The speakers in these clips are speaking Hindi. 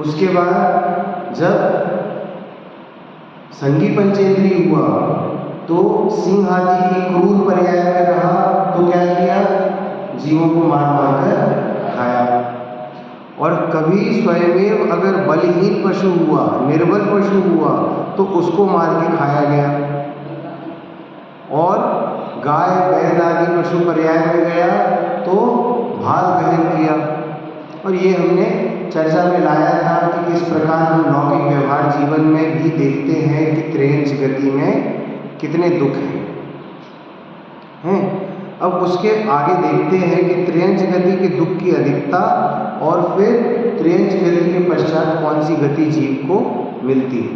उसके बाद जब संगी पंचेंद्रिय हुआ तो सिंह आदि की क्रूर पर्याय में रहा तो क्या किया, जीवों को मार मार कर खाया। और कभी स्वयमेव अगर बलहीन पशु हुआ, निर्बल पशु हुआ तो उसको मार के खाया गया। और गाय बैल आदि पशु पर्याय में गया तो भाल ग्रहण किया। और ये हमने चर्चा में लाया था कि किस प्रकार हम लौकिक व्यवहार जीवन में भी देखते हैं कि त्रयंच गति में कितने दुख हैं। अब उसके आगे देखते हैं कि त्रयंच गति के दुख की अधिकता और फिर त्रयंच गति के पश्चात कौन सी गति जीव को मिलती है।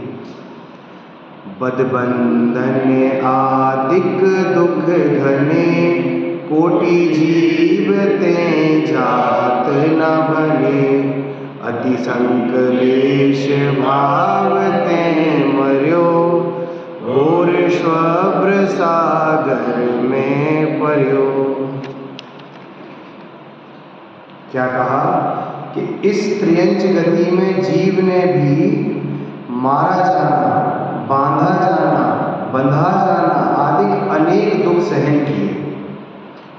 बदबंधन आदिक दुख घने, कोटि जीवते जात न बने, अति संकलेश भावते मर्यो, घोर स्वभ्र सागर में पर्यो। क्या कहा कि इस त्रियंच गति में जीव ने भी मारा जाना, बांधा जाना, बंधा जाना आदि अनेक दुख सहन किए।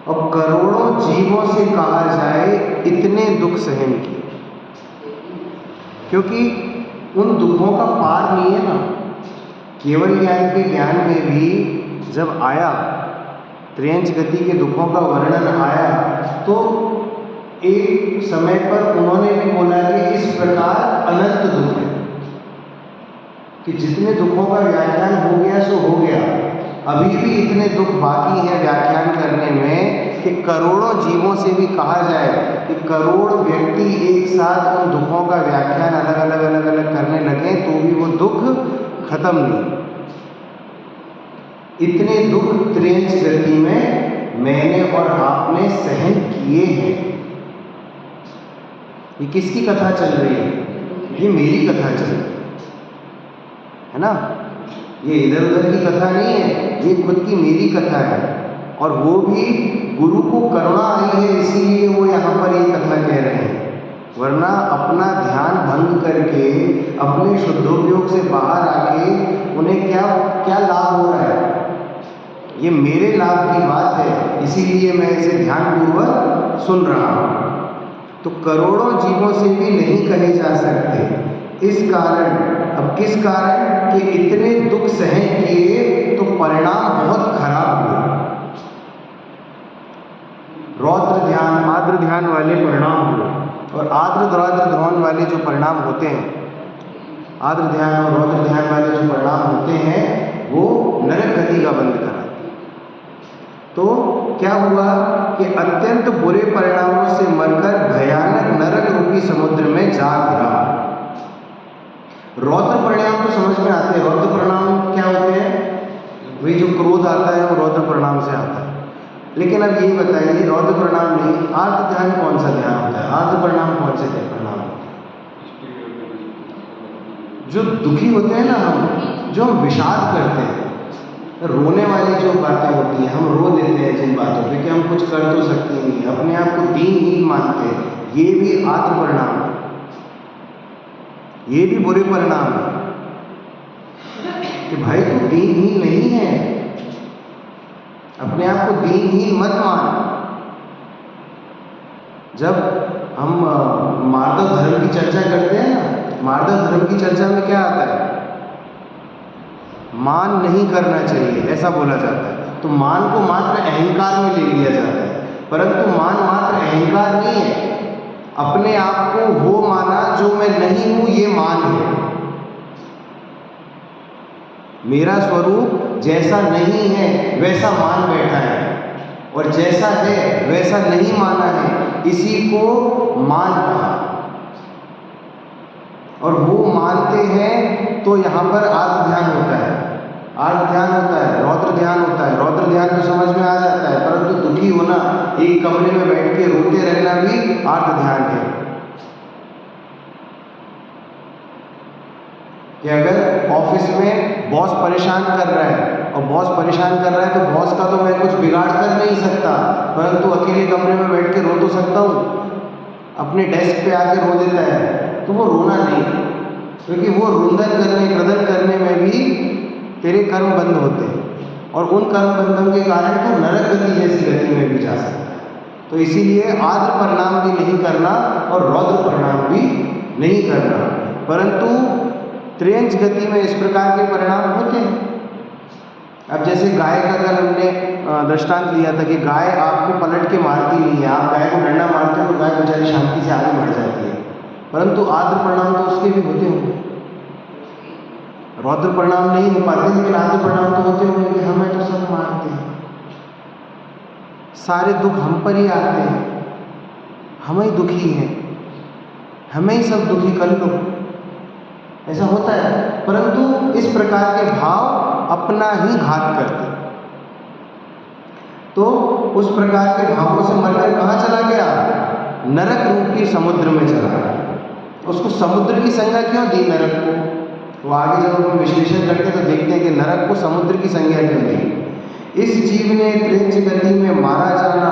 और करोड़ों जीवों से कहा जाए इतने दुख सहन किए, क्योंकि उन दुखों का पार नहीं है ना। केवल ज्ञान के ज्ञान में भी जब आया त्रियंच गति के दुखों का वर्णन आया, तो एक समय पर उन्होंने भी बोला कि इस प्रकार अनंत दुख है, कि जितने दुखों का व्याख्यान हो गया सो हो गया, अभी भी इतने दुख बाकी हैं व्याख्यान करने में कि करोड़ों जीवों से भी कहा जाए कि करोड़ व्यक्ति एक साथ उन दुखों का व्याख्यान अलग अलग करने लगे तो भी वो दुख खत्म नहीं। इतने दुख त्रियंच गति में मैंने और आपने सहन किए हैं। ये किसकी कथा चल रही है? ये मेरी कथा चल रही है ना। ये इधर उधर की कथा नहीं है, ये खुद की मेरी कथा है। और वो भी गुरु को करुणा आई है, इसीलिए वो यहाँ पर ये कथा कह रहे हैं। वरना अपना ध्यान भंग करके अपने शुद्धोपयोग से बाहर आके उन्हें क्या क्या लाभ हो रहा है? ये मेरे लाभ की बात है, इसीलिए मैं इसे ध्यानपूर्वक सुन रहा हूँ। तो करोड़ों जीवों से भी नहीं कहे जा सकते। इस कारण, अब किस कारण कि इतने दुख सहन किए तो परिणाम बहुत खराब हुए। रौद्र ध्यान, आर्द्र ध्यान वाले परिणाम हुए। और आर्द्र रौद्र ध्यान वाले जो परिणाम होते हैं, आर्द्र ध्यान और रौद्र ध्यान वाले जो परिणाम होते हैं, वो नरक गति का बंध कराते। तो क्या हुआ कि अत्यंत बुरे परिणामों से मरकर भयानक नरक रूपी समुद्र में जा गिरा। रौद्र परिणाम तो समझ में आते हैं। रौद्र परिणाम क्या होते हैं? वही जो क्रोध आता है वो रौद्र परिणाम से आता है। लेकिन अब ये बताइए, रौद्र परिणाम नहीं, आर्द्र ध्यान कौन सा ध्यान होता है? आर्द्र परिणाम कौन से परिणाम होते हैं? जो दुखी होते हैं ना हम, जो हम विषाद करते हैं, रोने वाली जो बातें होती हैं, हम रो देते हैं जिन बातों पे कि हम कुछ कर तो सकते नहीं, अपने आप को दीनहीन मानते हैं, ये भी आर्द्र परिणाम है। ये भी बुरे परिणाम है कि भाई तू दीनहीन नहीं है, अपने आप को दीनहीन मत मान। जब हम मार्दव धर्म की चर्चा करते हैं ना, मार्दव धर्म की चर्चा में क्या आता है? मान नहीं करना चाहिए, ऐसा बोला जाता है। तो मान को मात्र अहंकार में ले लिया जाता है, परंतु मान मात्र अहंकार नहीं है। अपने आप को वो माना जो मैं नहीं हूं, ये मान है। मेरा स्वरूप जैसा नहीं है वैसा मान बैठा है, और जैसा है वैसा नहीं माना है, इसी को मान कहा। और वो मानते हैं तो यहाँ पर आर्द्र ध्यान होता है, आर्द्र ध्यान होता है, रौद्र ध्यान होता है। रौद्र ध्यान तो समझ में आ जाता है, परंतु दुखी होना, एक कमरे में बैठ के रोते रहना भी आर्द्र ध्यान है। कि अगर ऑफिस में बॉस परेशान कर रहा है, और बॉस परेशान कर रहा है तो बॉस का तो मैं कुछ बिगाड़ कर नहीं सकता, परंतु अकेले कमरे में बैठ के रो तो सकता हूँ। अपने डेस्क पे आके रो देता है तो वो रोना नहीं, क्योंकि वो रुंदन करने, क्रदन करने में भी तेरे कर्म बंद होते हैं, और उन कर्म बंधन के कारण तो नरक गति जैसी गति में भी जा सकता है। तो इसीलिए आर्द्र परिणाम भी नहीं करना और रौद्र परिणाम भी नहीं करना। परंतु त्रियंच गति में इस प्रकार के परिणाम होते हैं। अब जैसे गाय का कल हमने दृष्टांत लिया था कि गाय आपको पलट के मारती नहीं है, आप गाय को डंडा मारते हो तो गाय बेचारी शांति से आगे बढ़ जाती है, परंतु आर्द्र परिणाम तो उसके भी होते होंगे। रौद्र परिणाम नहीं हो पाते, लेकिन आर्द्र परिणाम तो होते होंगे कि हमें तो सब मारते हैं, सारे दुख हम पर ही आते हैं, हम ही दुखी हैं, हमें ही सब दुखी कर लो, ऐसा होता है। परंतु इस प्रकार के भाव अपना ही घात करते। तो उस प्रकार के भावों से मरकर कहाँ चला गया? नरक रूपी समुद्र में चला गया। उसको समुद्र की संज्ञा क्यों दी नरक को? वो आगे जब हम विश्लेषण करते हैं तो देखते हैं कि नरक को समुद्र की संज्ञा क्यों दी। इस जीव ने त्रिंच गति में मारा जाना,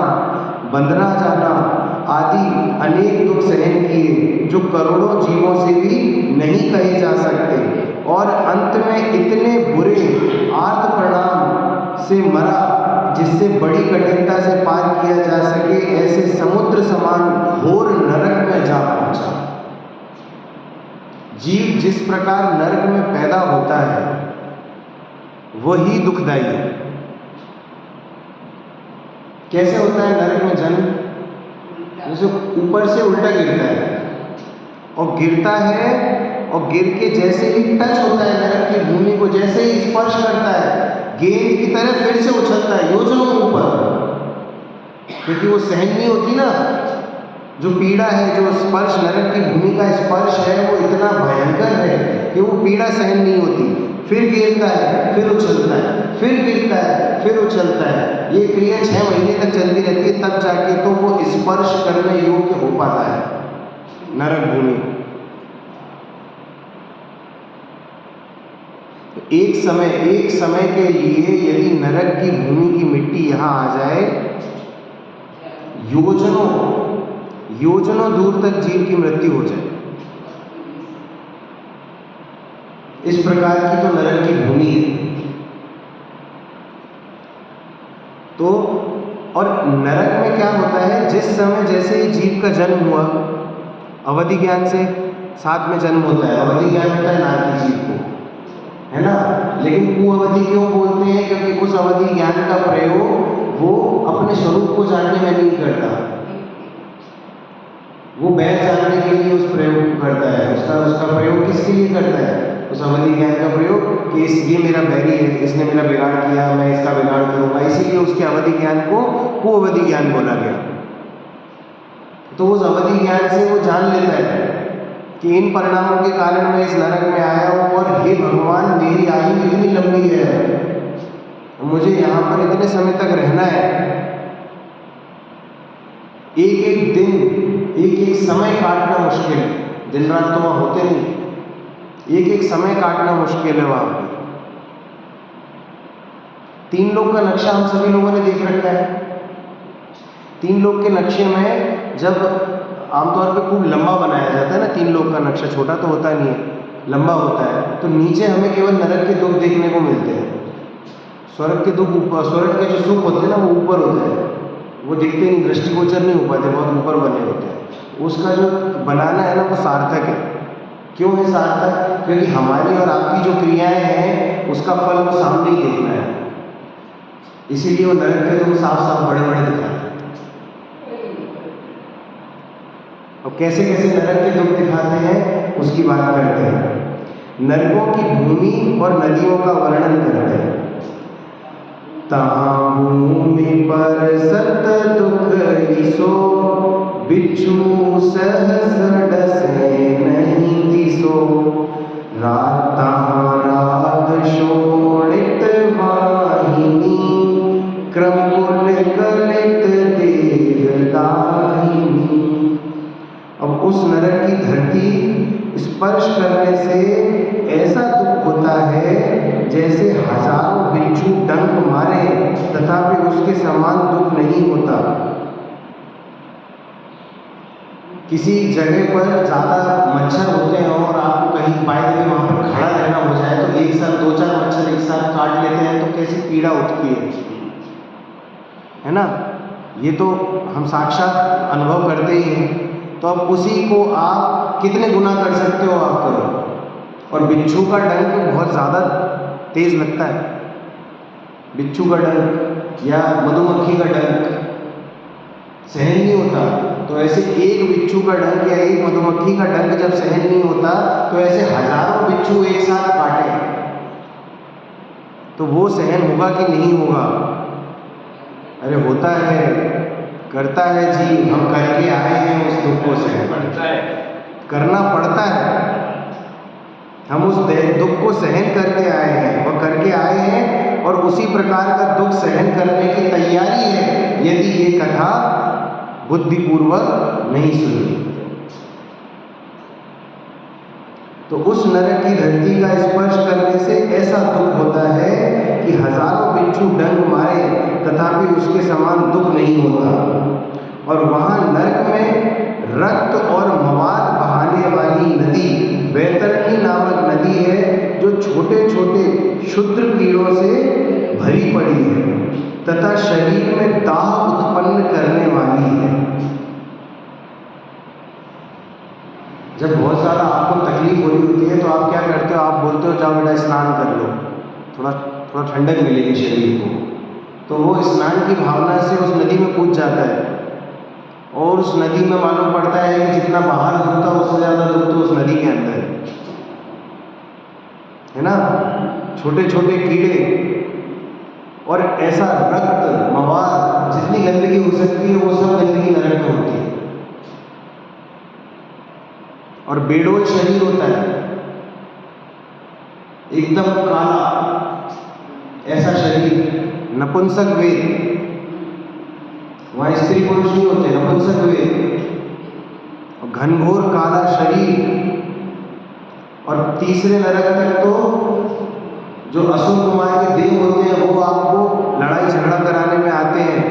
बंधना जाना आदि अनेक दुख सहन किए जो करोड़ों जीवों से भी नहीं कहे जा सकते, और अंत में इतने बुरे आर्त परिणाम से मरा जिससे बड़ी कठिनता से पार किया जा सके ऐसे समुद्र समान घोर नरक में जा पहुंचा। जीव जिस प्रकार नरक में पैदा होता है वही दुखदायी है। कैसे होता है नरक में जन्म? जैसे ऊपर से उल्टा गिरता है, और गिरता है और गिर के जैसे ही टच होता है नरक की भूमि को, जैसे ही स्पर्श करता है गेंद की तरह फिर से उछलता है योजनों ऊपर, क्योंकि वो सहन नहीं होती ना। जो पीड़ा है, जो स्पर्श नरक की भूमि का स्पर्श है वो इतना भयंकर है कि वो पीड़ा सहन नहीं होती। फिर गिरता है, फिर उछलता है, फिर गिरता है, फिर उछलता है। ये क्रिया 6 महीने तक चलती रहती है, तब जाके तो वो स्पर्श करने योग्य हो पाता है नरक भूमि। एक समय के लिए यदि नरक की भूमि की मिट्टी यहाँ आ जाए, योजनों दूर तक जीव की मृत्यु हो जाए। इस प्रकार की तो नरक की भूमि है। तो और नरक में क्या होता है, जिस समय जैसे ही जीव का जन्म हुआ, अवधि ज्ञान से साथ में जन्म होता है, अवधि ज्ञान होता है नारकी जीव को, है ना। लेकिन कुअवधि क्यों बोलते हैं? क्योंकि उस अवधि ज्ञान का प्रयोग वो अपने स्वरूप को जानने में नहीं करता, वो बैर जानने के लिए उस प्रयोग को करता है। उसका प्रयोग किसके लिए करता है? उस अवधि ज्ञान का प्रयोग कि ये मेरा बैरी है, इसने मेरा बिगाड़ किया, मैं इसका बिगाड़ करूंगा, इसीलिए उसके अवधि ज्ञान को कुअवधि ज्ञान बोला गया। तो उस अवधि ज्ञान से वो जान लेता है कि इन परिणामों के कारण मैं इस नरक में आया हूँ, और हे भगवान मेरी आयु इतनी लंबी है, मुझे यहाँ पर इतने समय तक रहना है। एक एक दिन, एक एक समय काटना मुश्किल है। दिन रात तो वहाँ होते नहीं, एक एक समय काटना मुश्किल है वहाँ पर। 3 लोक का नक्शा हम सभी लोगों ने देख रखा है। 3 लोक के नक्शे में जब आमतौर पे खूब लंबा बनाया जाता है ना, 3 लोक का नक्शा छोटा तो होता नहीं है, लंबा होता है, तो नीचे हमें केवल नरक के दुख देखने को मिलते हैं। स्वर्ग के दुख ऊपर, स्वर्ग के जो सुख होते हैं ना वो ऊपर होते हैं, वो दिखते नहीं, दृष्टिगोचर नहीं हो पाते, बहुत ऊपर बने होते हैं। उसका जो बनाना है ना वो सार्थक है। क्यों है सार्थक? क्योंकि हमारी और आपकी जो क्रियाएं हैं उसका फल वो सामने ही देखना है, इसीलिए वो नरक के दुख साफ साफ बड़े बड़े दिखाते हैं। और कैसे कैसे नरक के दुख दिखाते हैं उसकी बात करते हैं। नरकों की भूमि और नदियों का वर्णन करते हैं। तहाँ भूमि पर सत दुख ईसो, बिच्छू सहस डसे नहीं दिसो, रात रात शोणित वाहिनी, क्रमुल कलित देह दाहिनी। अब उस नरक की धरती स्पर्श करने से ऐसा दुख होता है जैसे हजारों बिच्छू डंक मारे तथापि उसके समान दुख नहीं होता। किसी जगह पर ज़्यादा मच्छर होते हैं और आपको कहीं बाय द वे वहाँ पर खड़ा रहना हो जाए तो एक साथ 2-4 मच्छर एक साथ काट लेते हैं तो कैसी पीड़ा उठती है ना। ये तो हम साक्षात अनुभव करते ही हैं। तो अब उसी को आप कितने गुना कर सकते हो आप करो। और बिच्छू का डंक बहुत ज़्यादा तेज लगता है। बिच्छू का डंक या मधुमक्खी का डंक सहन नहीं होता, तो ऐसे एक बिच्छू का डंक या एक मधुमक्खी का डंक जब सहन नहीं होता तो ऐसे हजारों बिच्छू एक साथ काटे तो वो सहन होगा कि नहीं होगा? अरे होता है, करता है जी, हम करके आए हैं उस दुख को सहन करना पड़ता है। हम उस दुख को सहन करते प्रकार का दुख सहन करने की तैयारी है यदि ये कथा बुद्धिपूर्वक नहीं सुनी। तो उस नरक की धरती का स्पर्श करने से ऐसा दुख होता है कि हजारों बिच्छू डंक मारे तथापि उसके समान दुख नहीं होता। और वहां नरक में रक्त और मवाद बहाने वाली नदी वैतरणी नामक नदी है जो छोटे छोटे क्षुद्र कीड़ों से भरी पड़ी है तथा शरीर में दाह उत्पन्न करने वाली है। जब बहुत ज़्यादा आपको तकलीफ हो रही होती है तो आप क्या करते हो, आप बोलते हो जाओ बेटा स्नान कर लो, थोड़ा ठंडक मिलेगी शरीर को। तो वो स्नान की भावना से उस नदी में कूद जाता है और उस नदी में मालूम पड़ता है कि जितना बाहर दुख था उससे ज़्यादा दुख तो उस नदी के अंदर है ना। छोटे छोटे कीड़े और ऐसा रक्त मवाद, जितनी गंदगी हो सकती है वो सब गंदगी नरक में होती है। और बेडोल शरीर होता है, एकदम काला ऐसा शरीर, नपुंसक वेद, वहां स्त्री पुरुष नहीं होते, नपुंसक वेद, और घनघोर काला शरीर। और तीसरे नरक तक तो जो असुर कुमार के देव होते हैं वो आपको लड़ाई झगड़ा कराने में आते हैं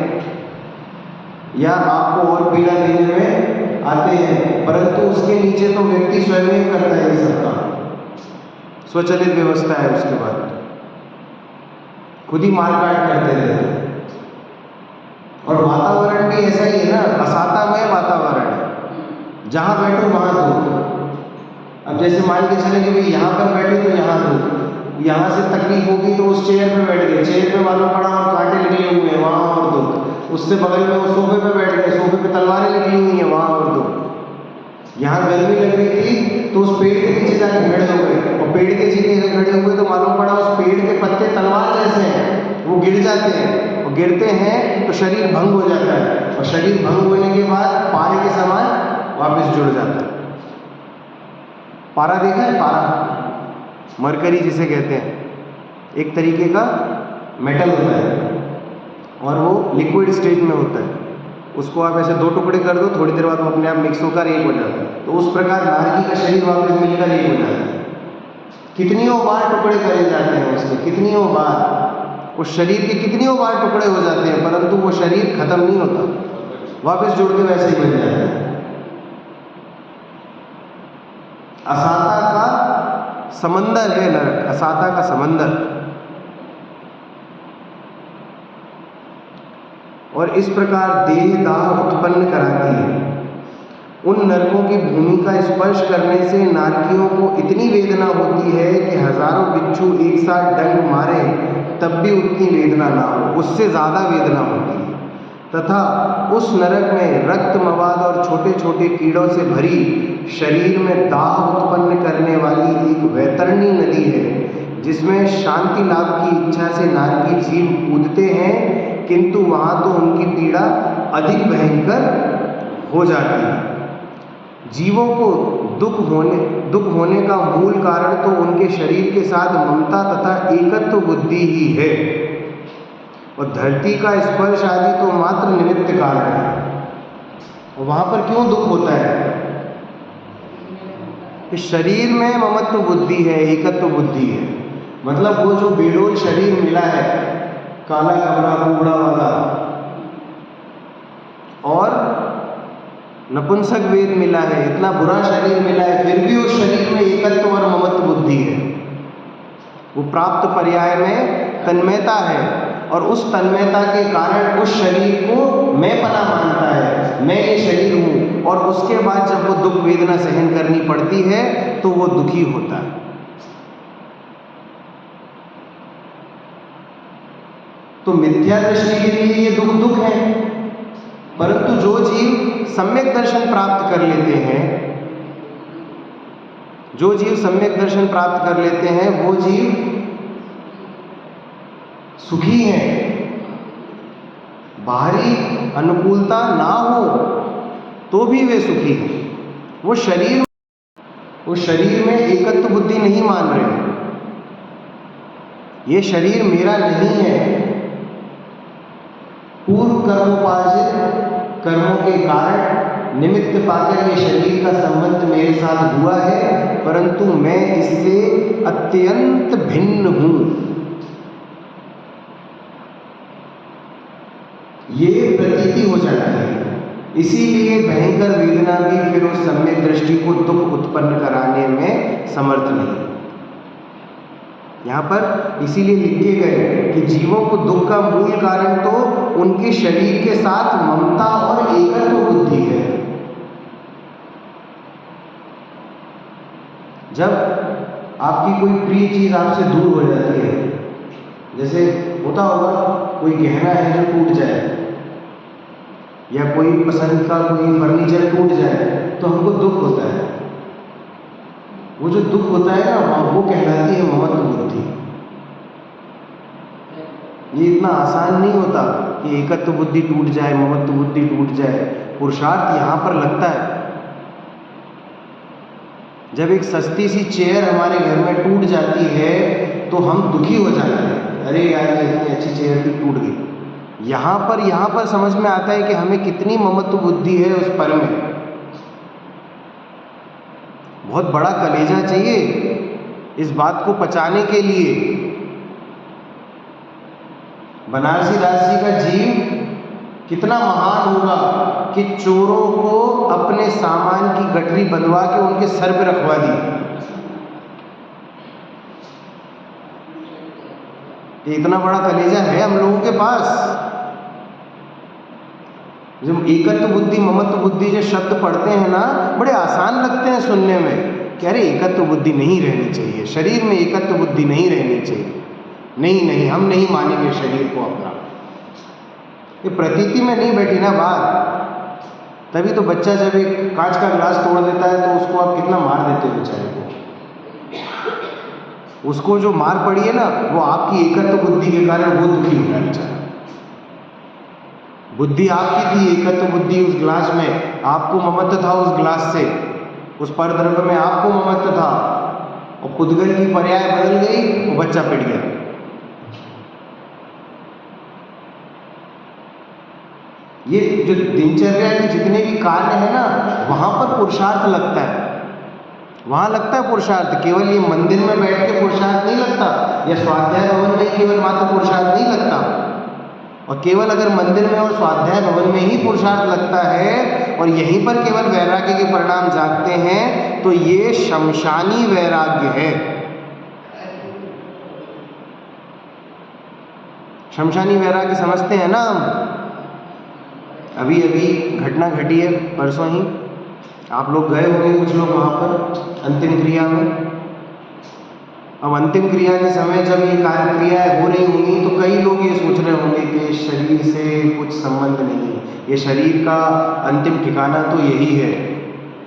या आपको और पीड़ा देने में आते हैं, परंतु उसके नीचे तो व्यक्ति स्वयं ही करता है ये सब काम, स्वचालित व्यवस्था है। उसके बाद खुद ही मारकाट करते रहते हैं। और वातावरण भी ऐसा ही है ना, असातामय वातावरण है, जहाँ बैठो वहाँ धूप। अब जैसे मान के चले कि भाई यहाँ पर बैठे तो यहाँ धूप, यहाँ से तकलीफ होगी तो उस चेयर पे बैठ गए, चेयर पे मालूम पड़ा और कांटे निकले हुए हैं वहाँ और धूप, उससे बगल में वो सोफे पे बैठ गए, सोफे पे तलवारें निकली हुई हैं वहाँ और धूप। यहाँ गर्मी लग रही थी तो उस पेड़ के नीचे जाके खड़े हो गए, और पेड़ के नीचे खड़े हुए तो मालूम पड़ा उस पेड़ के पत्ते तलवार जैसे हैं, वो गिर जाते हैं, और गिरते हैं तो शरीर भंग हो जाता है, और शरीर भंग होने के बाद पारे के समान वापस जुड़ जाता है। पारा देखा है? पारा मरकरी जिसे कहते हैं, एक तरीके का मेटल होता है और वो लिक्विड स्टेज में होता है। उसको आप ऐसे दो टुकड़े कर दो, थोड़ी देर बाद वो अपने आप मिक्स होकर एक हो जाता है। तो उस प्रकार नारकी का शरीर वापस मिलकर एक हो जाता है। कितनियों बार टुकड़े करे जाते हैं उसके, कितनियों बार उस शरीर के कितनियों बार टुकड़े हो जाते हैं, परंतु वो शरीर खत्म नहीं होता, वापस जुड़ के वैसे ही बन जाता है। असाता का समंदर है नरक, असाता का समंदर। और इस प्रकार देह दाह उत्पन्न कराती है। उन नरकों की भूमि का स्पर्श करने से नारकियों को इतनी वेदना होती है कि हजारों बिच्छू एक साथ डंक मारे तब भी उतनी वेदना ना हो, उससे ज़्यादा वेदना होती है। तथा उस नरक में रक्त मवाद और छोटे छोटे कीड़ों से भरी शरीर में दाह उत्पन्न करने वाली एक वैतरणी नदी है, जिसमें शांति लाभ की इच्छा से नारकी जीव कूदते हैं, किंतु वहाँ तो उनकी पीड़ा अधिक भयंकर हो जाती है। जीवों को दुख होने का मूल कारण तो उनके शरीर के साथ ममता तथा एकत्व बुद्धि ही है, और धरती का स्पर्श आदि तो मात्र निमित्त कारण है। और वहाँ पर क्यों दुख होता है? इस शरीर में ममत्व बुद्धि है, एकत्व बुद्धि है। मतलब वो जो बेडोल शरीर मिला है, काला कबरा कुबड़ा वाला, और नपुंसक वेद मिला है, इतना बुरा शरीर मिला है, फिर भी उस शरीर में एकत्व और ममत्व बुद्धि है। वो प्राप्त पर्याय में तन्मयता है, और उस तन्मयता के कारण उस शरीर को मैं पना मानता है, मैं ये शरीर हूँ, और उसके बाद जब वो दुख वेदना सहन करनी पड़ती है तो वो दुखी होता है। तो मिथ्या दृष्टि के लिए ये दुख है, परंतु जो जीव सम्यक दर्शन प्राप्त कर लेते हैं, जो जीव सम्यक दर्शन प्राप्त कर लेते हैं वो जीव सुखी हैं। बाहरी अनुकूलता ना हो तो भी वे सुखी हैं। वो शरीर में एकत्व बुद्धि नहीं मान रहे, ये शरीर मेरा नहीं है, कर्मोपार्जित कर्मों के कारण निमित्त पाकर ये शरीर का संबंध मेरे साथ हुआ है, परंतु मैं इससे अत्यंत भिन्न हूं। ये प्रतीति हो जाती है। इसीलिए भयंकर वेदना भी फिर उस सम्यक दृष्टि को दुख उत्पन्न कराने में समर्थ नहीं। यहाँ पर इसीलिए लिखे गए कि जीवों को दुख का मूल कारण तो उनके शरीर के साथ ममता और एकत्व बुद्धि है। जब आपकी कोई प्रिय चीज आपसे दूर हो जाती है, जैसे होता होगा कोई गहना है जो टूट जाए, या कोई पसंद का कोई फर्नीचर टूट जाए, तो हमको दुख होता है। वो जो दुख होता है ना, वो कहलाती है ममत्व बुद्धि। ये इतना आसान नहीं होता कि एकत्व बुद्धि टूट जाए, ममत्व बुद्धि टूट जाए। पुरुषार्थ यहाँ पर लगता है। जब एक सस्ती सी चेयर हमारे घर में टूट जाती है तो हम दुखी हो जाते हैं, अरे यार ये इतनी अच्छी चेयर थी, टूट गई। यहाँ पर समझ में आता है कि हमें कितनी ममत्व बुद्धि है उस पर में। बहुत बड़ा कलेजा चाहिए इस बात को पचाने के लिए। बनारसी दास जी का जीव कितना महान होगा कि चोरों को अपने सामान की गठरी बंधवा के उनके सर पे रखवा दी। ये इतना बड़ा कलेजा है हम लोगों के पास। जब एकत्व बुद्धि ममत्व बुद्धि जो शब्द पढ़ते हैं ना, बड़े आसान लगते हैं सुनने में कि अरे एकत्व बुद्धि नहीं रहनी चाहिए, शरीर में एकत्व बुद्धि नहीं रहनी चाहिए। नहीं, हम नहीं मानेंगे शरीर को अपना। ये प्रतीति में नहीं बैठी ना बात। तभी तो बच्चा जब एक कांच का गिलास तोड़ देता है तो उसको आप कितना मार देते हो बेचारे को। उसको जो मार पड़ी है ना, वो आपकी एकत्व बुद्धि के कारण वो दुखी हो रहा है बेचारा। बुद्धि आपकी थी, एकत्व बुद्धि उस गिलास में, आपको ममत्व था उस गिलास से, उस परद्रव्य में आपको ममत्व था, और पुद्गल की पर्याय बदल गई, वो बच्चा पिट गया। ये जो दिनचर्या के जितने भी कार्य है ना, वहां पर पुरुषार्थ लगता है। वहां लगता है पुरुषार्थ। केवल ये मंदिर में बैठ के पुरुषार्थ नहीं लगता, या स्वाध्याय भवन में केवल मात्र पुरुषार्थ नहीं लगता। और केवल अगर मंदिर में और स्वाध्याय भवन में ही पुरुषार्थ लगता है और यहीं पर केवल वैराग्य के परिणाम जागते हैं, तो ये शमशानी वैराग्य है। शमशानी वैराग्य समझते हैं ना हम। अभी घटना घटी है परसों ही, आप लोग गए होंगे कुछ लोग वहाँ पर अंतिम क्रिया में। अब अंतिम क्रिया के समय जब ये कार्य क्रियाएँ हो रही होंगी तो कई लोग ये सोच रहे होंगे कि शरीर से कुछ संबंध नहीं, ये शरीर का अंतिम ठिकाना तो यही है,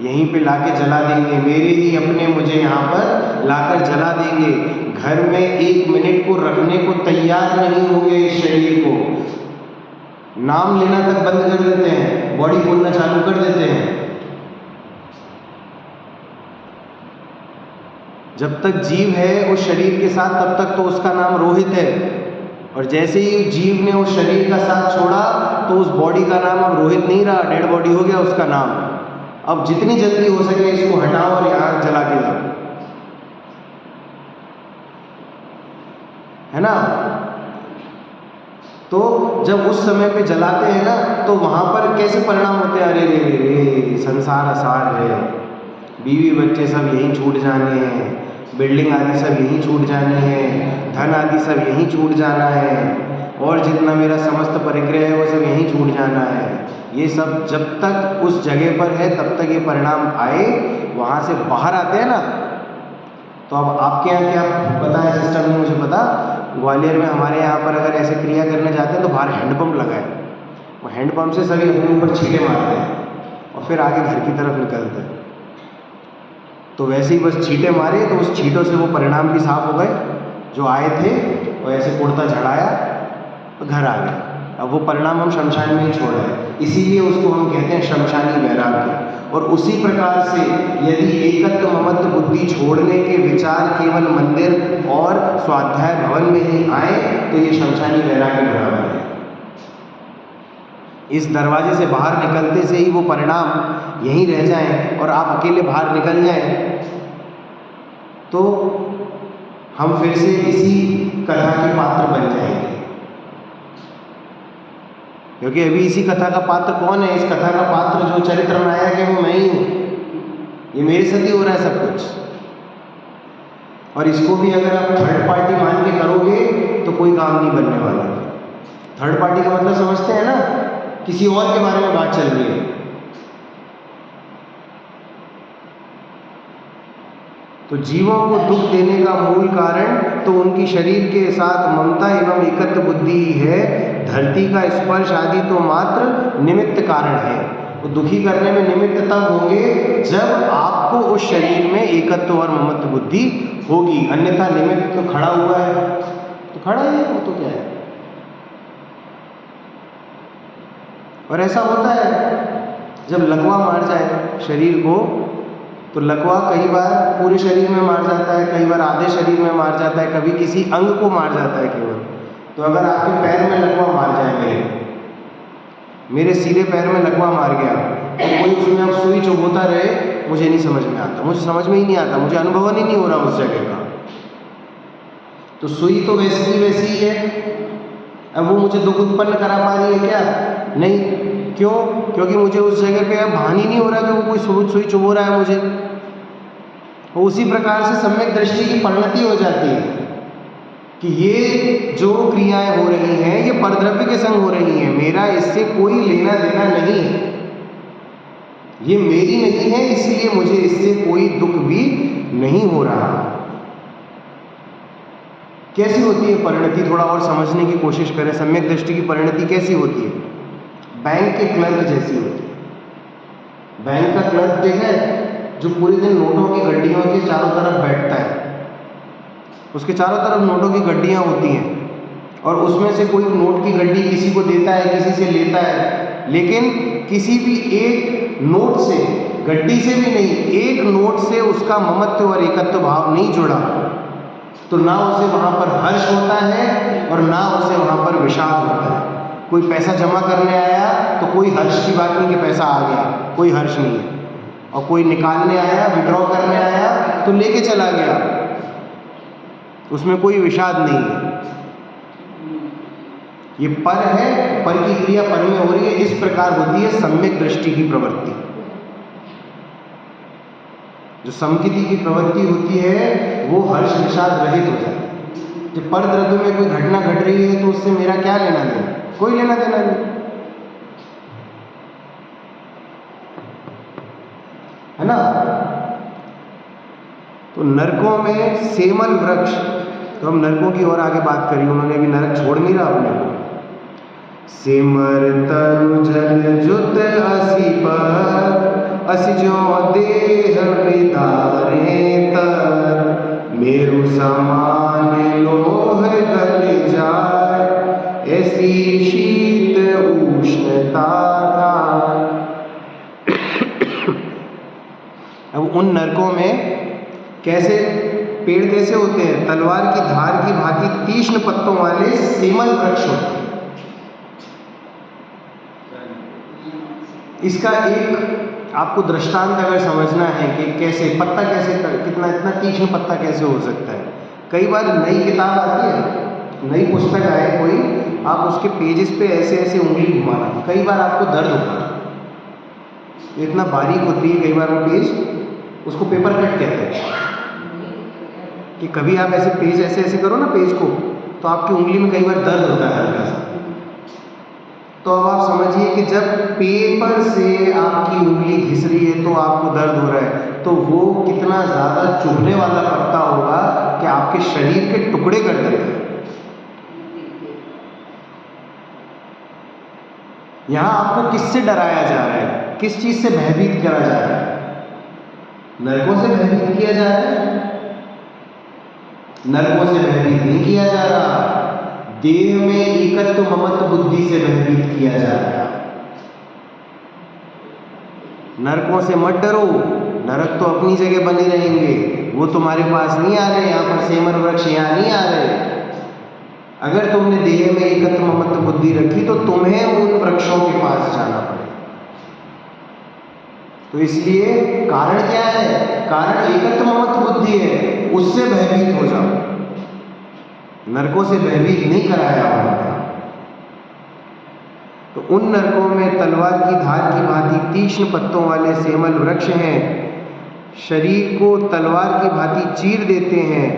यहीं पे लाके जला देंगे, मेरे ही अपने मुझे यहाँ पर लाकर जला देंगे। घर में 1 मिनट को रखने को तैयार नहीं होंगे इस शरीर को। नाम लेना तक बंद कर देते हैं, बॉडी बोलना चालू कर देते हैं। जब तक जीव है उस शरीर के साथ, तब तक तो उसका नाम रोहित है। और जैसे ही जीव ने उस शरीर का साथ छोड़ा तो उस बॉडी का नाम अब रोहित नहीं रहा, डेड बॉडी हो गया उसका नाम। अब जितनी जल्दी हो सके इसको हटाओ और यहाँ जला के लाओ, है ना। तो जब उस समय पे जलाते हैं ना, तो वहाँ पर कैसे परिणाम होते हैं, अरे रे संसार असार है, बीवी बच्चे सब यहीं छूट जाने हैं, बिल्डिंग आदि सब यहीं छूट जानी है, धन आदि सब यहीं छूट जाना है, और जितना मेरा समस्त परिग्रह है वो सब यहीं छूट जाना है। ये सब जब तक उस जगह पर है तब तक ये परिणाम आए। वहाँ से बाहर आते हैं ना, तो अब आपके यहाँ क्या पता है सिस्टम नहीं मुझे पता। ग्वालियर में हमारे यहाँ पर अगर ऐसे क्रिया करने जाते हैं तो बाहर हैंडपम्प लगा है, वो हैंडपम्प से सभी अपने ऊपर छींटे मारते हैं और फिर आगे घर की तरफ निकलते हैं। तो वैसे ही बस छींटे मारे तो उस छींटों से वो परिणाम भी साफ हो गए जो आए थे, और ऐसे कुर्ता झड़ाया तो घर आ गए। अब वो परिणाम हम शमशान में ही छोड़ रहे हैं, इसीलिए उसको हम कहते हैं शमशानी वैराग्य। और उसी प्रकार से यदि एकत्व ममत्व बुद्धि छोड़ने के विचार केवल मंदिर और स्वाध्याय भवन में ही आए तो ये शमशानी वैराग्य बराबर है। इस दरवाजे से बाहर निकलते से ही वो परिणाम यहीं रह जाएं और आप अकेले बाहर निकल जाएं, तो हम फिर से इसी कथा के पात्र बन जाएंगे। क्योंकि अभी इसी कथा का पात्र कौन है? इस कथा का पात्र जो चरित्र नायक है वो मैं ही हूँ। ये मेरे साथ ही हो रहा है सब कुछ। और इसको भी अगर आप थर्ड पार्टी मान के करोगे तो कोई काम नहीं बनने वाला। थर्ड पार्टी का मतलब समझते हैं ना? किसी और के बारे में बात चल रही है। तो जीवों को दुख देने का मूल कारण तो उनकी शरीर के साथ ममता एवं एकत्व बुद्धि ही है। धरती का स्पर्श आदि तो मात्र निमित्त कारण है। वो दुखी करने में निमित्त तब होंगे जब आपको उस शरीर में एकत्व और ममत्व बुद्धि होगी, अन्यथा निमित्त तो खड़ा हुआ है तो खड़ा है, वो तो क्या है। और ऐसा होता है जब लकवा मार जाए शरीर को, तो लकवा कई बार पूरे शरीर में मार जाता है, कई बार आधे शरीर में मार जाता है, कभी किसी अंग को मार जाता है केवल। तो अगर आपके पैर में लकवा मार जाए, मेरे सीधे पैर में लकवा मार गया, तो कोई उसमें अब सुई चुभोता रहे, मुझे नहीं समझ में आता, मुझे समझ में ही नहीं आता, मुझे अनुभव ही नहीं हो रहा उस जगह का। तो सुई तो वैसी की वैसी ही है, अब वो मुझे दुख उत्पन्न करा पा रही है क्या? नहीं। क्यों? क्योंकि मुझे उस जगह पे अब भान ही नहीं हो रहा कि वो कोई सुई चुभो रहा है मुझे। तो उसी प्रकार से सम्यक दृष्टि की परिणति हो जाती है कि ये जो क्रियाएं हो रही हैं ये परद्रव्य के संग हो रही हैं, मेरा इससे कोई लेना देना नहीं है, ये मेरी नहीं है, इसलिए मुझे इससे कोई दुख भी नहीं हो रहा। कैसी होती है परिणति? थोड़ा और समझने की कोशिश करें। सम्यक दृष्टि की परिणति कैसी होती है? बैंक के क्लर्क जैसी होती है। बैंक का क्लर्क देखा है, जो पूरे दिन नोटों की गड्डियों के चारों तरफ बैठता है, उसके चारों तरफ नोटों की गड्डियां होती हैं और उसमें से कोई नोट की गड्डी किसी को देता है, किसी से लेता है, लेकिन किसी भी एक नोट से, गड्डी से भी नहीं, एक नोट से उसका ममत्व और एकत्व भाव नहीं जुड़ा, तो ना उसे वहाँ पर हर्ष होता है और ना उसे वहाँ पर विषाद होता है। कोई पैसा जमा करने आया तो कोई हर्ष की बात नहीं कि पैसा आ गया, कोई हर्ष नहीं है। और कोई निकालने आया, विड्रॉ करने आया तो लेके चला गया, उसमें कोई विषाद नहीं है। ये पर है, पर की क्रिया पर में हो रही है। इस प्रकार होती है सम्यक दृष्टि की प्रवृत्ति। जो समकिति की प्रवृत्ति होती है वो हर्ष विषाद रहित हो जाती है। जब पर द्रव्य में कोई घटना घट रही है तो उससे मेरा क्या लेना देना? कोई लेना देना नहीं, है ना? तो नरकों में सेमल वृक्ष, तो हम नरकों की ओर आगे बात करी, उन्होंने भी नरक छोड़ नहीं रहा अपने को। सेमर तरु जल जुत असी पर, असी जो देह विदारे तर, मेरु समान लोह गल जाय, ऐसी शीत उष्णता। अब उन नरकों में कैसे पेड़ कैसे होते हैं? तलवार की धार की भांति तीक्ष्ण पत्तों वाले सेमल वृक्ष होते हैं। इसका एक आपको दृष्टांत अगर समझना है कि कैसे पत्ता, कैसे कितना इतना तीक्ष्ण पत्ता कैसे हो सकता है। कई बार नई किताब आती है, नई पुस्तक आए कोई, आप उसके पेजेस पे ऐसे ऐसे उंगली घुमाना, कई बार आपको दर्द होगा, इतना बारीक होती है कई बार वो पेज, उसको पेपर कट कहते हैं। कि कभी आप ऐसे पेज ऐसे ऐसे करो ना पेज को, तो आपकी उंगली में कई बार दर्द होता है हल्का सा। तो अब आप समझिए कि जब पेपर से आपकी उंगली घिस रही है तो आपको दर्द हो रहा है, तो वो कितना ज़्यादा चुभने वाला पत्ता होगा कि आपके शरीर के टुकड़े कर देता है। यहाँ आपको किससे डराया जा रहा है? किस चीज़ से भयभीत करा जा रहा है? नरकों से भयभीत किया जा रहा है? नरकों से भयभीत नहीं किया जा रहा, देह में एकत्व ममत्व बुद्धि से भयभीत किया जा रहा है। नरकों से मत डरो, नरक तो अपनी जगह बने रहेंगे, वो तुम्हारे पास नहीं आ रहे। यहाँ पर सेमर वृक्ष यहाँ नहीं आ रहे। अगर तुमने देह में एकत्र ममत्व बुद्धि रखी तो तुम्हें उन वृक्षों के पास जाना पड़ेगा। तो इसलिए कारण क्या है? कारण एकत्र ममत्व बुद्धि है, उससे भयभीत हो जाओ, नरकों से भयभीत नहीं कराया होगा। तो उन नरकों में तलवार की धार की भांति तीक्ष्ण पत्तों वाले सेमल वृक्ष हैं, शरीर को तलवार की भांति चीर देते हैं,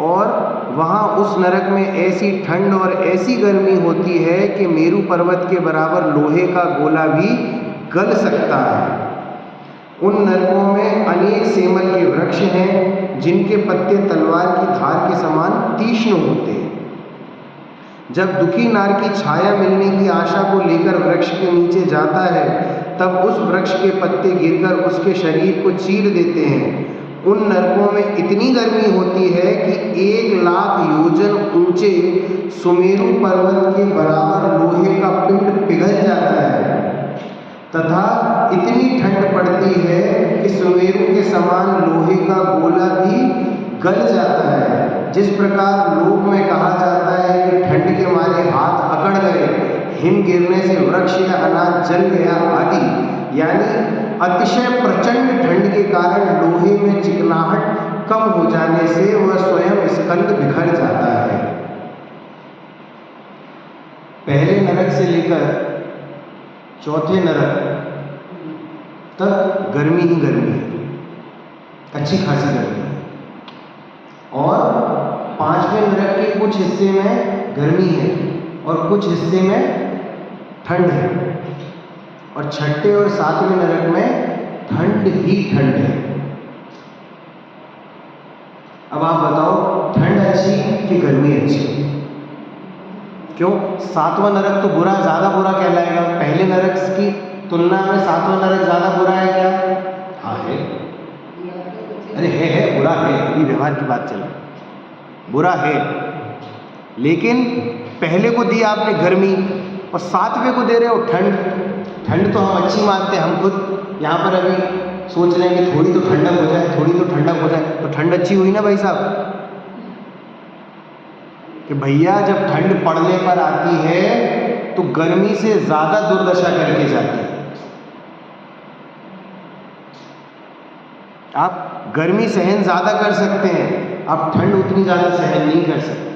और वहाँ उस नरक में ऐसी ठंड और ऐसी गर्मी होती है कि मेरू पर्वत के बराबर लोहे का गोला भी गल सकता है। उन नरकों में अनेक सेमल के वृक्ष हैं जिनके पत्ते तलवार की धार के समान तीक्ष्ण होते हैं। जब दुखी नार की छाया मिलने की आशा को लेकर वृक्ष के नीचे जाता है, तब उस वृक्ष के पत्ते गिरकर उसके शरीर को चीर देते हैं। उन नरकों में इतनी गर्मी होती है कि 1,00,000 योजन ऊंचे सुमेरु पर्वत के बराबर लोहे का पिंड पिघल जाता है, तथा इतनी ठंड पड़ती है कि सुमेरु के समान लोहे का गोला भी गल जाता है। जिस प्रकार लोक में कहा जाता है कि ठंड के मारे हाथ अकड़ गए, हिम गिरने से वृक्ष या अनाज जल गया आदि, यानी अतिशय प्रचंड ठंड के कारण लोहे में चिकनाहट कम हो जाने से वह स्वयं स्कंद बिखर जाता है। पहले नरक से लेकर चौथे नरक तक गर्मी ही गर्मी है, अच्छी खासी गर्मी है, और 5वें नरक के कुछ हिस्से में गर्मी है और कुछ हिस्से में ठंड है, और 6ठे और 7वें नरक में ठंड ही ठंड है। अब आप बताओ, ठंड अच्छी कि गर्मी अच्छी? क्यों? 7वां नरक तो बुरा, ज़्यादा बुरा कहलाएगा। पहले नरक की तुलना में 7वां नरक ज़्यादा बुरा है क्या? हाँ है। अरे है, बुरा है, अभी व्यवहार की बात चला, बुरा है। लेकिन पहले को दी आपने गर्मी और 7वें को दे रहे हो ठंड। ठंड तो हम अच्छी मानते हैं, हम खुद यहाँ पर अभी सोच रहे हैं कि थोड़ी तो ठंडक हो जाए, थोड़ी तो ठंडक हो जाए, तो ठंड अच्छी हुई ना भाई साहब? कि भैया जब ठंड पड़ने पर आती है तो गर्मी से ज़्यादा दुर्दशा करके जाती है। आप गर्मी सहन ज़्यादा कर सकते हैं, आप ठंड उतनी ज़्यादा सहन नहीं कर सकते।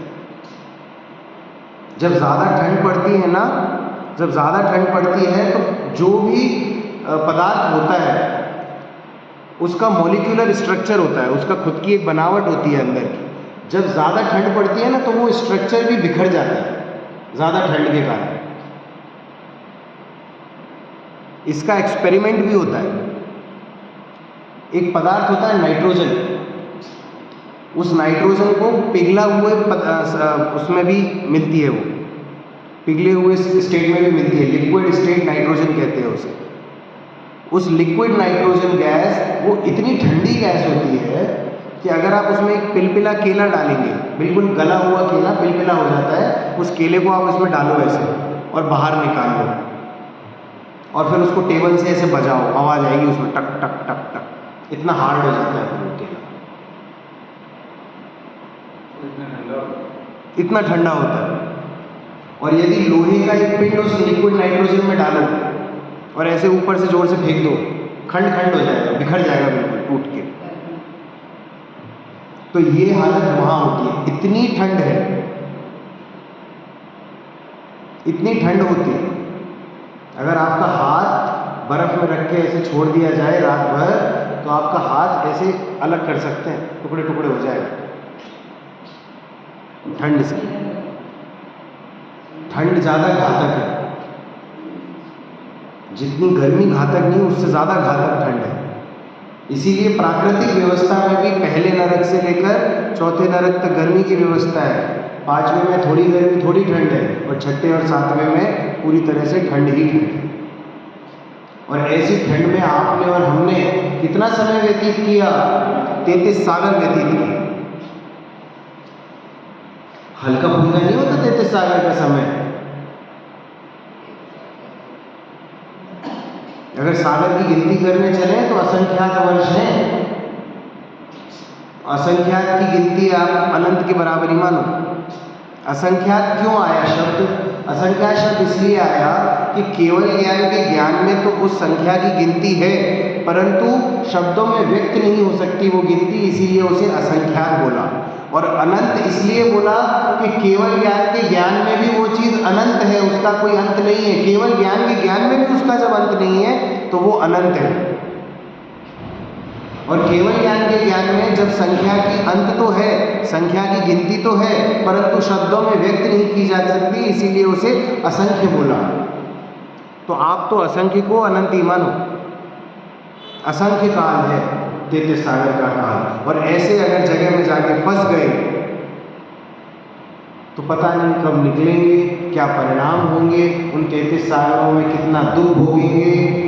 जब ज़्यादा ठंड पड़ती है ना, जब ज़्यादा ठंड पड़ती है तो जो भी पदार्थ होता है उसका मॉलिक्यूलर स्ट्रक्चर होता है, उसका खुद की एक बनावट होती है अंदर की। जब ज़्यादा ठंड पड़ती है ना तो वो स्ट्रक्चर भी बिखर जाता है ज़्यादा ठंड के कारण। इसका एक्सपेरिमेंट भी होता है। एक पदार्थ होता है नाइट्रोजन, उस नाइट्रोजन को पिघला हुए उसमें भी मिलती है, वो पिघले हुए स्टेट में भी मिलती है, लिक्विड स्टेट नाइट्रोजन कहते हैं उसे। उस लिक्विड नाइट्रोजन गैस वो इतनी ठंडी गैस होती है कि अगर आप उसमें एक पिलपिला केला डालेंगे, बिल्कुल गला हुआ केला पिलपिला हो जाता है, उस केले को आप उसमें डालो ऐसे और बाहर निकाल लो, और फिर उसको टेबल से ऐसे बजाओ, आवाज़ आएगी उसमें टक टक टक टक, इतना हार्ड हो जाता है वो केला, इतना ठंडा होता है। और यदि लोहे का एक पिंड उस लिक्विड नाइट्रोजन में डालो और ऐसे ऊपर से जोर से फेंक दो, खंड खंड हो जाएगा, बिखर जाएगा बिल्कुल टूट के। तो ये हालत वहाँ होती है, इतनी ठंड है, इतनी ठंड होती है। अगर आपका हाथ बर्फ में रख के ऐसे छोड़ दिया जाए रात भर, तो आपका हाथ ऐसे अलग कर सकते हैं, टुकड़े टुकड़े हो जाएगा ठंड से। ठंड ज़्यादा घातक है, जितनी गर्मी घातक नहीं उससे ज़्यादा घातक ठंड है। इसीलिए प्राकृतिक व्यवस्था में भी पहले नरक से लेकर चौथे नरक तक गर्मी की व्यवस्था है। 5वें में थोड़ी गर्मी थोड़ी ठंड है, और 6ठे और 7वें में पूरी तरह से ठंड ही ठंड है। और ऐसी ठंड में आपने और हमने कितना समय व्यतीत किया? 33 सागर व्यतीत किया। हल्का फुल्का नहीं होता 33 सागर का समय। अगर सागर की गिनती करने चले तो असंख्यात वर्ष हैं, असंख्यात की गिनती आप अनंत के बराबर ही मानो। असंख्यात क्यों आया शब्द? असंख्यात शब्द इसलिए आया कि केवल ज्ञान के ज्ञान में तो उस संख्या की गिनती है, परंतु शब्दों में व्यक्त नहीं हो सकती वो गिनती, इसीलिए उसे असंख्यात बोला। और अनंत इसलिए बोला कि केवल ज्ञान के ज्ञान में भी वो चीज़ अनंत है, उसका कोई अंत नहीं है। केवल ज्ञान के ज्ञान में भी उसका जब अंत नहीं है तो वो अनंत है। और केवल ज्ञान के ज्ञान में जब संख्या की अंत तो है, संख्या की गिनती तो है, परंतु शब्दों में व्यक्त नहीं की जा सकती, इसीलिए उसे असंख्य बोला। तो आप तो असंख्य को अनंत ही मानो। असंख्य काल है 33 सागर का काल, और ऐसे अगर जगह में जाके फंस गए तो पता नहीं कब निकलेंगे, क्या परिणाम होंगे, उन 33 सागरों में कितना दुख भोगेंगे।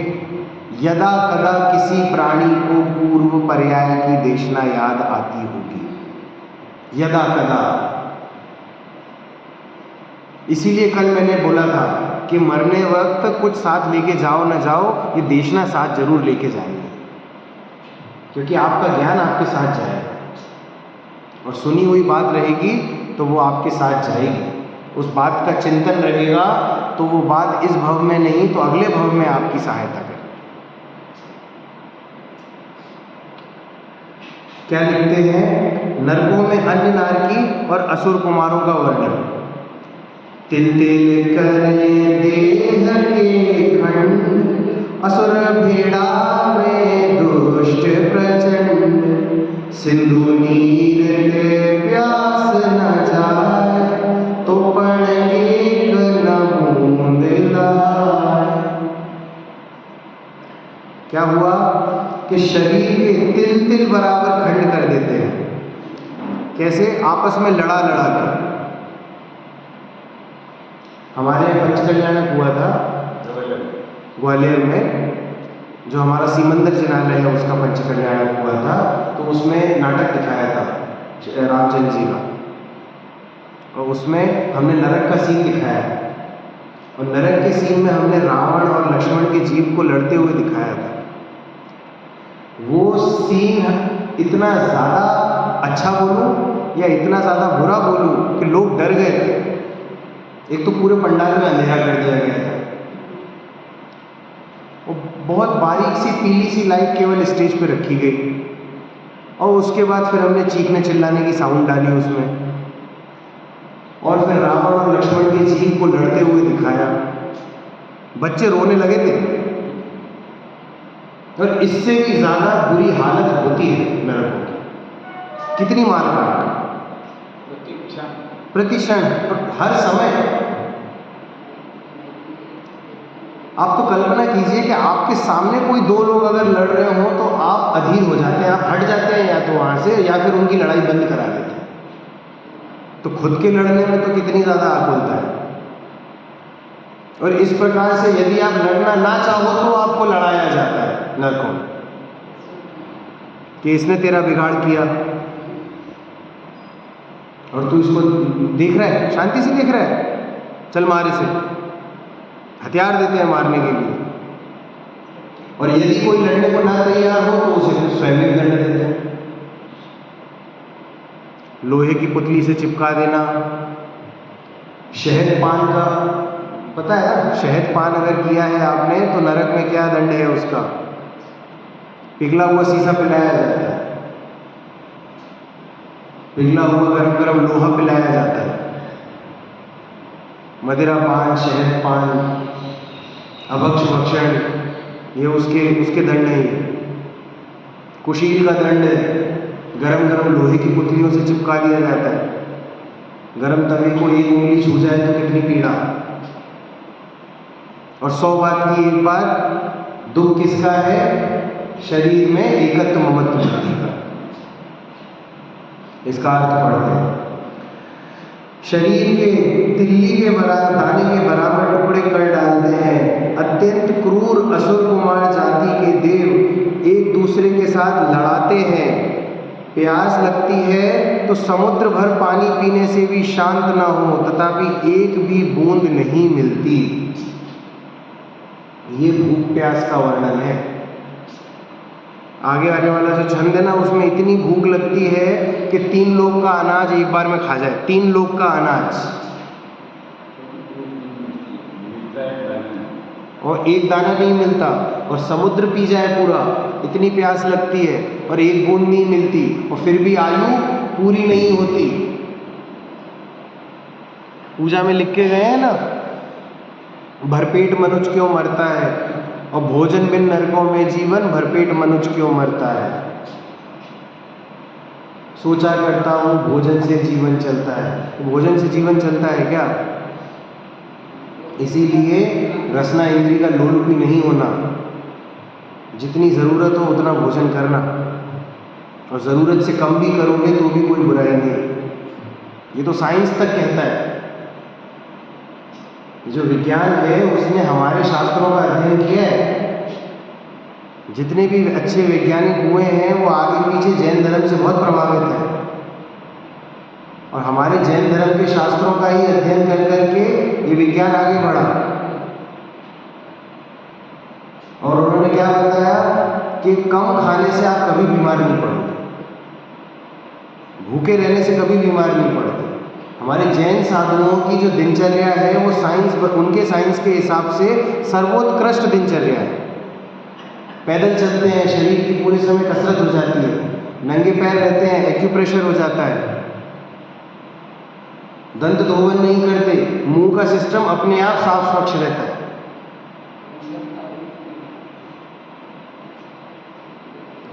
यदा कदा किसी प्राणी को पूर्व पर्याय की देशना याद आती होगी, यदा कदा। इसीलिए कल मैंने बोला था कि मरने वक्त कुछ साथ लेके जाओ न जाओ, ये देशना साथ जरूर लेके जाएंगे, क्योंकि आपका ज्ञान आपके साथ जाएगा और सुनी हुई बात रहेगी तो वो आपके साथ जाएगी। उस बात का चिंतन रहेगा तो वो बात इस भव में नहीं तो अगले भव में आपकी सहायता करेगी। क्या लिखते हैं? नरकों में अन्य नारकी और असुर कुमारों का वर्णन। तिल तिल करे देह के खंड, असुर भेड़ा में दुष्ट प्रचंड, सिंधु नीर के प्यास न जाए, तो पण एक न बूंद लाए। क्या हुआ कि शरीर के तिल तिल बराबर खंड कर देते हैं। कैसे? आपस में लड़ा लड़ा कर। हमारे पंचकल्याणक हुआ था ग्वालियर में, जो हमारा सीमंदर जिनालय है उसका पंचकल्याणक हुआ था, तो उसमें नाटक दिखाया था रामचंद्र जी का, और उसमें हमने नरक का सीन दिखाया, और नरक के सीन में हमने रावण और लक्ष्मण के जीव को लड़ते हुए दिखाया था। वो सीन इतना ज़्यादा अच्छा बोलूं या इतना ज़्यादा बुरा बोलूं कि लोग डर गए थे। एक तो पूरे पंडाल में अंधेरा कर दिया गया था, और बहुत बारीक सी पीली सी लाइट केवल स्टेज पे रखी गई, और उसके बाद फिर हमने चीखने चिल्लाने की साउंड डाली उसमें, और फिर रावण और लक्ष्मण के जीव को लड़ते हुए दिखाया। बच्चे रोने लगे थे। और इससे भी ज़्यादा बुरी हालत होती है नरकों की। कितनी मार काट, प्रतिक्षण और हर समय। आप तो कल्पना कीजिए कि आपके सामने कोई दो लोग अगर लड़ रहे हो तो आप अधीर हो जाते हैं, आप हट जाते हैं या तो वहाँ से, या फिर उनकी लड़ाई बंद करा देते हैं। तो खुद के लड़ने में तो कितनी ज़्यादा आकुलता है। और इस प्रकार से यदि आप लड़ना ना चाहो तो आपको लड़ाया जाता है नरकों में, कि इसने तेरा बिगाड़ किया और तू इसको देख रहा है, शांति से देख रहा है, चल मार इसे। हथियार देते हैं मारने के लिए। और यदि कोई लड़ने को ना तैयार हो तो उसे फिर स्वयं दंड देते हैं, लोहे की पुतली से चिपका देना। शहद पान का पता है ना, शहद पान अगर किया है आपने तो नरक में क्या दंड है उसका? पिघला हुआ शीशा पिलाया जाता है, पिघला हुआ गरम गरम लोहा पिलाया जाता है। मदिरा पान, शहद पान, अभक्ष भक्षण, ये उसके दंड नहीं है। कुशील का दंड गरम गरम लोहे की पुतलियों से चिपका दिया जाता है। गरम तवे को एक उंगली छू जाए तो कितनी पीड़ा। और 100 बात की एक बात, दुख किसका है? शरीर में एकत्व ममत्व बुद्धि का। इसका अर्थ पढ़ते हैं। शरीर के तिल्ली के बराबर, दाने के बराबर टुकड़े कर डालते हैं। अत्यंत क्रूर असुर कुमार जाति के देव एक दूसरे के साथ लड़ाते हैं। प्यास लगती है तो समुद्र भर पानी पीने से भी शांत ना हो, तथापि एक भी बूंद नहीं मिलती। ये भूख प्यास का वर्णन है। आगे आने वाला जो छंद है ना, उसमें इतनी भूख लगती है कि 3 लोग का अनाज एक बार में खा जाए। 3 लोग का अनाज और एक दाना नहीं मिलता, और समुद्र पी जाए पूरा, इतनी प्यास लगती है और एक बूंद नहीं मिलती, और फिर भी आयु पूरी नहीं होती। पूजा में लिख के गए हैं ना, भरपेट मनुज क्यों मरता है, और भोजन बिन नरकों में जीवन, भरपेट मनुज क्यों मरता है। सोचा करता हूँ भोजन से जीवन चलता है। भोजन से जीवन चलता है क्या? इसीलिए रसना इंद्री का लोलुपी नहीं होना, जितनी ज़रूरत हो उतना भोजन करना, और ज़रूरत से कम भी करोगे तो भी कोई बुराई नहीं। ये तो साइंस तक कहता है। जो विज्ञान है उसने हमारे शास्त्रों का अध्ययन किया है। जितने भी अच्छे वैज्ञानिक हुए हैं वो आगे पीछे जैन धर्म से बहुत प्रभावित हैं, और हमारे जैन धर्म के शास्त्रों का ही अध्ययन कर करके ये विज्ञान आगे बढ़ा। और उन्होंने क्या बताया कि कम खाने से आप कभी बीमार नहीं पड़ोगे, भूखे रहने से कभी बीमार नहीं पड़ते। हमारे जैन साधुओं की जो दिनचर्या है वो उनके साइंस के हिसाब से सर्वोत्कृष्ट दिनचर्या है। पैदल चलते हैं, शरीर की पूरे समय कसरत हो जाती है, नंगे पैर रहते हैं, एक्यूप्रेशर हो जाता है, दंत धोवन नहीं करते, मुंह का सिस्टम अपने आप साफ स्वच्छ रहता है।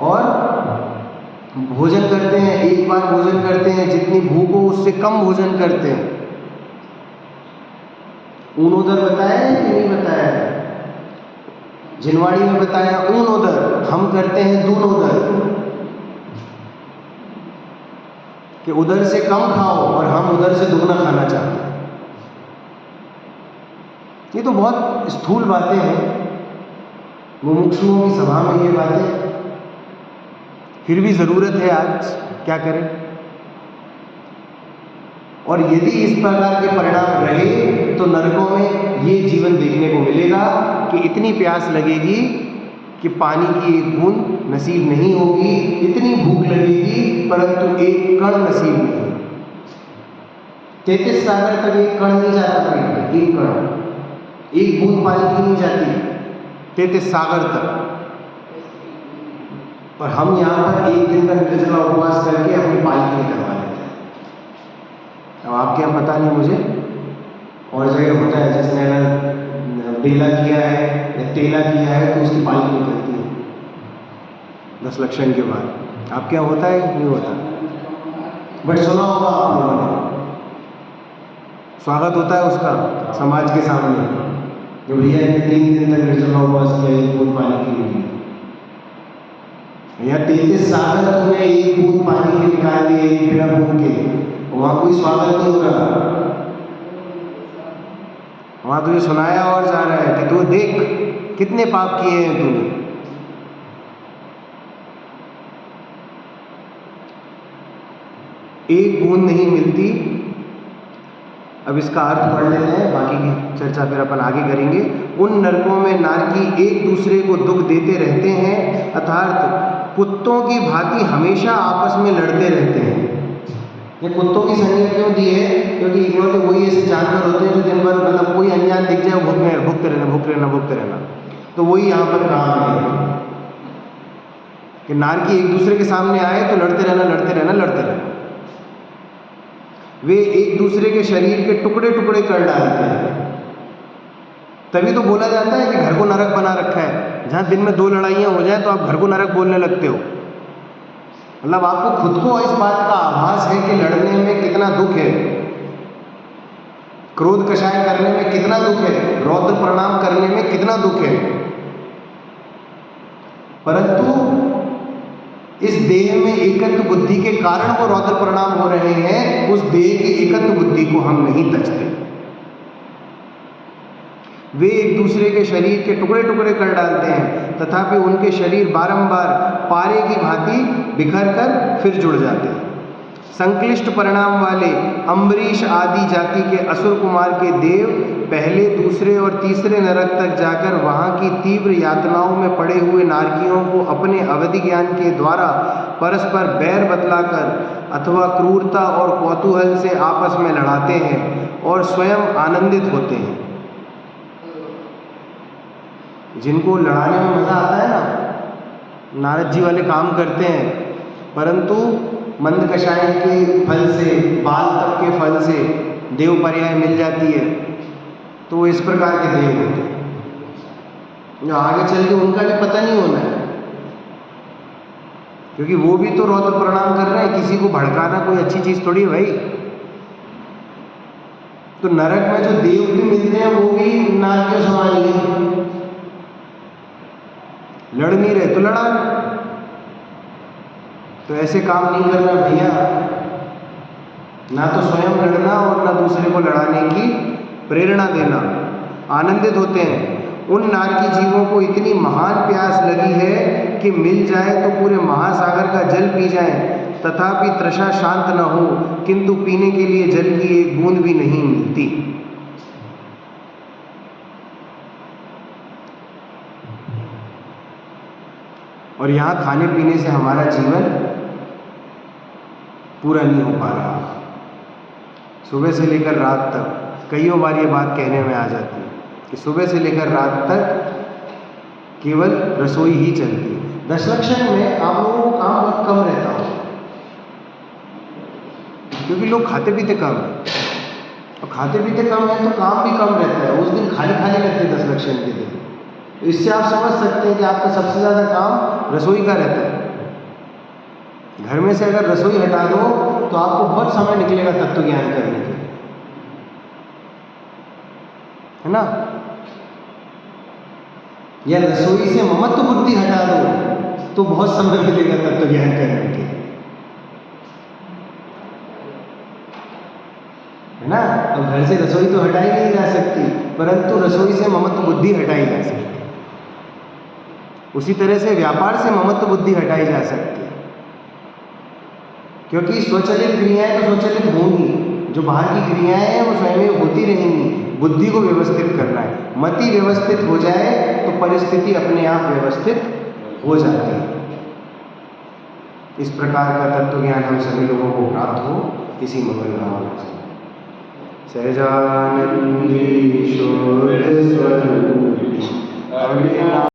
और भोजन करते हैं, एक बार भोजन करते हैं, जितनी भूख हो उससे कम भोजन करते हैं। ऊनोदर बताया है कि नहीं बताया है? जिनवाड़ी में बताया ऊनोदर, हम करते हैं दूनोदर, कि उधर से कम खाओ और हम उधर से दुगना खाना चाहते हैं। ये तो बहुत स्थूल बातें हैं, मुमुक्षुओं की सभा में ये बातें, फिर भी ज़रूरत है, आज क्या करें। और यदि इस प्रकार के परिणाम रहे तो नरकों में ये जीवन देखने को मिलेगा कि इतनी प्यास लगेगी कि पानी की एक बूंद नसीब नहीं होगी, इतनी भूख लगेगी परंतु एक कण नसीब नहीं होगी। 33 सागर तक एक कण नहीं जाता पेट में, एक कण, एक बूंद पानी की नहीं जाती 33 सागर तक। और हम यहाँ पर एक दिन का निर्जला उपवास करके अपनी पालकी निकलवा लेते हैं। अब आपके यहाँ पता नहीं मुझे, और जगह होता है जिसने अगर बेला किया है या तेला किया है तो उसकी पालकी निकलती है 10 लक्षण के बाद। आपके यहाँ होता है नहीं होता? बट सुना होगा आप लोगों ने, स्वागत होता है उसका समाज के सामने, जो भैया इन्हें 3 दिन तक निर्जला उपवास किया, एक बूंद पानी की नहीं। यहाँ 33 सागर तुमने एक बूंद पानी के निकाल दिए बिना बूंद के, वहाँ कोई स्वागत नहीं हो रहा। वहाँ तुझे सुनाया और जा रहा है कि तू देख कितने पाप किए हैं तूने। एक बूंद नहीं मिलती। अब इसका अर्थ पढ़ लेते हैं, बाकी की चर्चा फिर अपन आगे करेंगे। उन नरकों में नारकी एक दूसरे को दुख देते रहते हैं, अर्थात कुत्तों की भांति हमेशा आपस में लड़ते रहते हैं। ये कुत्तों की संज्ञा क्यों दी है? क्योंकि इकलौते वही ऐसे जानवर होते हैं जो दिन भर मतलब कोई अनजान दिख जाए भुगते रहना। तो वही यहाँ पर काम है कि नारकी एक दूसरे के सामने आए तो लड़ते रहना। वे एक दूसरे के शरीर के टुकड़े टुकड़े कर डालते हैं। तभी तो बोला जाता है कि घर को नरक बना रखा है। जहाँ दिन में 2 लड़ाइयाँ हो जाए तो आप घर को नरक बोलने लगते हो। मतलब आपको खुद को इस बात का आभास है कि लड़ने में कितना दुख है, क्रोध कषाय करने में कितना दुख है, रौद्र प्रणाम करने में कितना दुख है। परंतु इस देह में एकत्व बुद्धि के कारण वो रौद्र प्रणाम हो रहे हैं, उस देह की एकत्व बुद्धि को हम नहीं तजते। वे एक दूसरे के शरीर के टुकड़े टुकड़े कर डालते हैं, तथापि उनके शरीर बारंबार पारे की भांति बिखर कर फिर जुड़ जाते हैं। संक्लिष्ट परिणाम वाले अम्बरीश आदि जाति के असुर कुमार के देव पहले, दूसरे और तीसरे नरक तक जाकर वहाँ की तीव्र यातनाओं में पड़े हुए नारकियों को अपने अवधि ज्ञान के द्वारा परस्पर बैर बतलाकर अथवा क्रूरता और कौतूहल से आपस में लड़ाते हैं और स्वयं आनंदित होते हैं। जिनको लड़ाने में मज़ा आता है ना, नारद जी वाले काम करते हैं, परंतु मंद कषाय के फल से, बाल तप के फल से देव पर्याय मिल जाती है, तो वो इस प्रकार के देव होते हैं। जो आगे चल के उनका भी पता नहीं होना है, क्योंकि वो भी तो रौद्र प्रणाम कर रहे हैं। किसी को भड़काना कोई अच्छी चीज़ थोड़ी है भाई। तो नरक में जो देव भी मिलते हैं वो भी नारकियों समान ही है। लड़ नहीं रहे तो लड़ा, तो ऐसे काम नहीं करना भैया। ना तो स्वयं लड़ना और ना दूसरे को लड़ाने की प्रेरणा देना। आनंदित होते हैं। उन नारकी जीवों को इतनी महान प्यास लगी है कि मिल जाए तो पूरे महासागर का जल पी जाए, तथापि तृषा शांत न हो, किंतु पीने के लिए जल की एक बूंद भी नहीं मिलती। और यहाँ खाने पीने से हमारा जीवन पूरा नहीं हो पा रहा। सुबह से लेकर रात तक कईयों बार ये बात कहने में आ जाती है कि सुबह से लेकर रात तक केवल रसोई ही चलती है। दशलक्षण में आप लोगों को काम बहुत कम रहता हो, क्योंकि लोग खाते पीते कम है, और खाते पीते कम है तो काम भी कम रहता है। उस दिन खाली खाली लगते हैं दशलक्षण के दिन। तो इससे आप समझ सकते हैं कि आपका सबसे ज़्यादा काम रसोई का रहता है। घर में से अगर रसोई हटा दो तो आपको बहुत समय निकलेगा तत्व ज्ञान करने के, है ना। या रसोई से ममत्व बुद्धि हटा दो तो बहुत समय मिलेगा तत्व ज्ञान करने के, है ना। अब घर से रसोई तो हटाई नहीं जा सकती, परंतु रसोई से ममत्व बुद्धि हटाई जा सकती है। उसी तरह से व्यापार से ममत्व बुद्धि हटाई जा सकती है, क्योंकि स्वचलित क्रियाएं तो स्वचलित होंगी, जो बाहर की क्रियाएं हैं वो स्वयं होती रहेंगी। बुद्धि को व्यवस्थित करना है। मति व्यवस्थित हो जाए तो परिस्थिति अपने आप व्यवस्थित हो जाती है। इस प्रकार का तत्व ज्ञान हम सभी लोगों को प्राप्त हो, इसी मंगल भावना से। सहजानंद ईश्वर स्वरूप